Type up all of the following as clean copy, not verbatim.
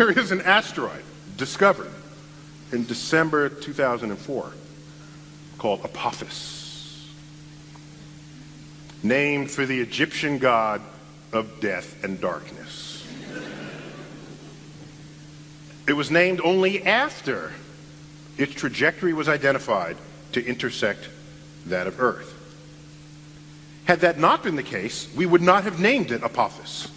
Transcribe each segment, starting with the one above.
There is an asteroid discovered in December 2004 called Apophis, named for the Egyptian god of death and darkness. It was named only after its trajectory was identified to intersect that of Earth. Had that not been the case, we would not have named it Apophis.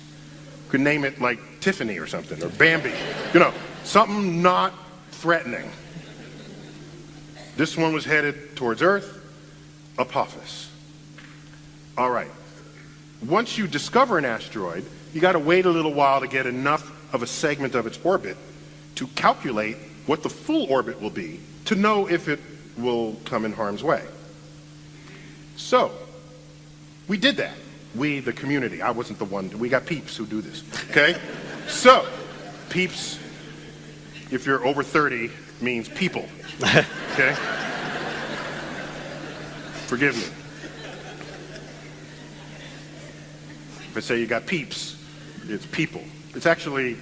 Could name it like Tiffany or something, or Bambi, you know, something not threatening. This one was headed towards Earth, Apophis. All right. Once you discover an asteroid, you got to wait a little while to get enough of a segment of its orbit to calculate what the full orbit will be to know if it will come in harm's way. So, we did that. We, the community. I wasn't the one. We got peeps who do this. Okay? So, peeps, if you're over 30, means people. Okay? Forgive me. If I say you got peeps, it's people. It's actually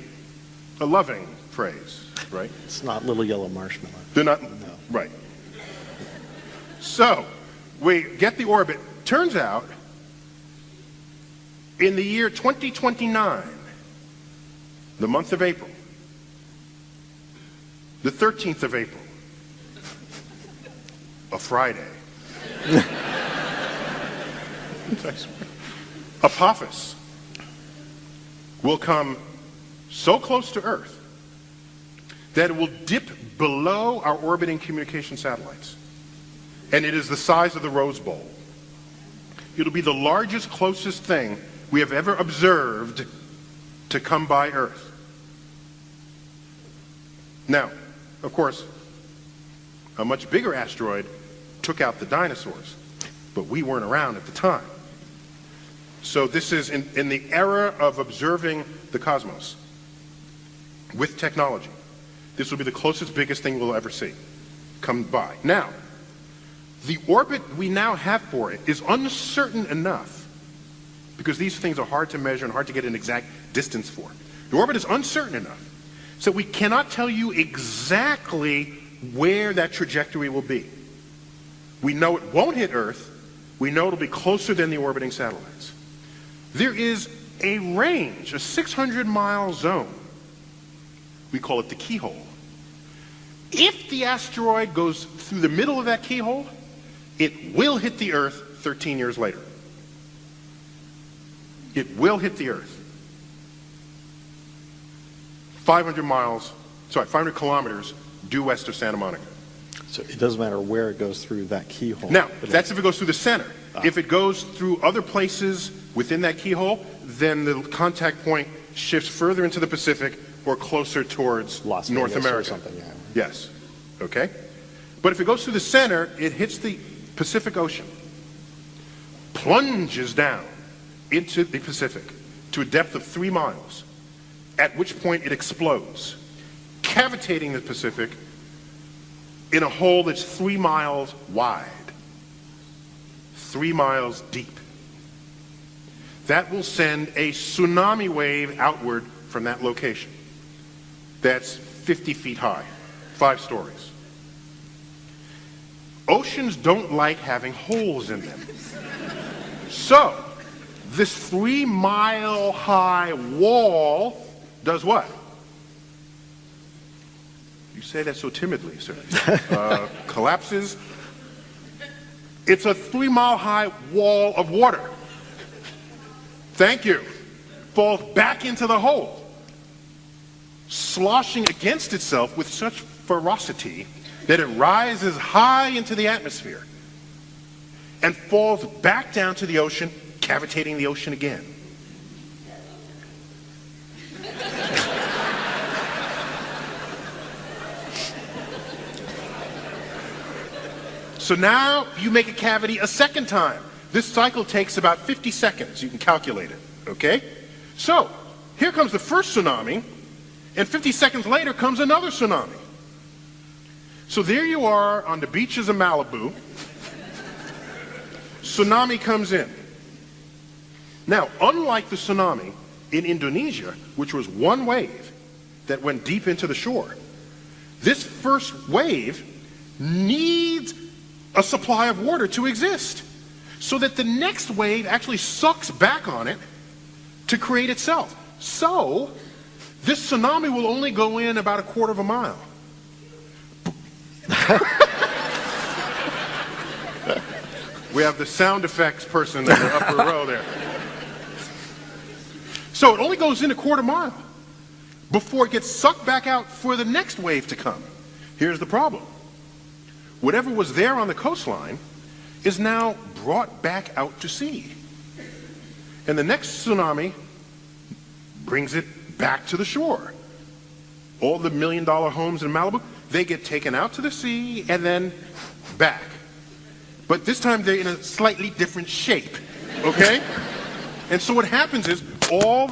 a loving phrase, right? It's not little yellow marshmallow. They're not, No. right. So, we get the orbit. Turns out, in the year 2029, the month of April, the 13th of April, a Friday, Apophis will come so close to Earth that it will dip below our orbiting communication satellites. And it is the size of the Rose Bowl. It'll be the largest, closest thing we have ever observed to come by Earth. Now, of course, a much bigger asteroid took out the dinosaurs, but we weren't around at the time. So this is in the era of observing the cosmos with technology. This will be the closest, biggest thing we'll ever see come by. Now, the orbit we now have for it is uncertain enough, because these things are hard to measure and hard to get an exact distance for. The orbit is uncertain enough, so we cannot tell you exactly where that trajectory will be. We know it won't hit Earth. We know it'll be closer than the orbiting satellites. There is a range, a 600-mile zone. We call it the keyhole. If the asteroid goes through the middle of that keyhole, it will hit the Earth 13 years later. It will hit the Earth. 500 kilometers due west of Santa Monica. So it doesn't matter where it goes through that keyhole. Now, that's if it goes through the center. If it goes through other places within that keyhole, then the contact point shifts further into the Pacific or closer towards North America. Or something, yeah. Yes. Okay? But if it goes through the center, it hits the Pacific Ocean, plunges down into the Pacific to a depth of 3 miles, at which point it explodes, cavitating the Pacific in a hole that's 3 miles wide, 3 miles deep. That will send a tsunami wave outward from that location. That's 50 feet high, 5 stories. Oceans don't like having holes in them. So, this 3 mile high wall does what? You say that so timidly, sir. Collapses. It's a 3 mile high wall of water. Thank you. Falls back into the hole, sloshing against itself with such ferocity that it rises high into the atmosphere and falls back down to the ocean, cavitating the ocean again. So now you make a cavity a second time. This cycle takes about 50 seconds. You can calculate it, okay? So here comes the first tsunami, and 50 seconds later comes another tsunami. So there you are on the beaches of Malibu. Tsunami comes in. Now, unlike the tsunami in Indonesia, which was one wave that went deep into the shore. This first wave needs a supply of water to exist, so that the next wave actually sucks back on it to create itself. So this tsunami will only go in about a quarter of a mile. We have the sound effects person in the upper row there. So it only goes in a quarter mile before it gets sucked back out for the next wave to come. Here's the problem. Whatever was there on the coastline is now brought back out to sea. And the next tsunami brings it back to the shore. All the $1 million homes in Malibu, they get taken out to the sea and then back. But this time they're in a slightly different shape, okay? And so what happens is all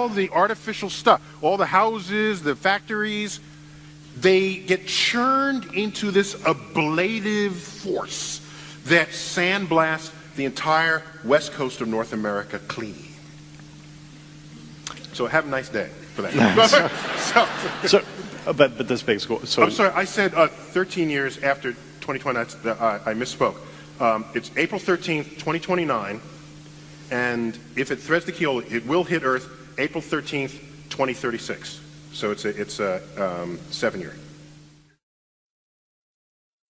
the artificial stuff, all the houses, the factories, they get churned into this ablative force that sandblasts the entire west coast of North America clean. So have a nice day for that. But this begs. So I'm sorry, I said 13 years after 2020. I misspoke. It's April 13th, 2029, and if it threads the keel, it will hit Earth April 13th, 2036. So it's a 7-year.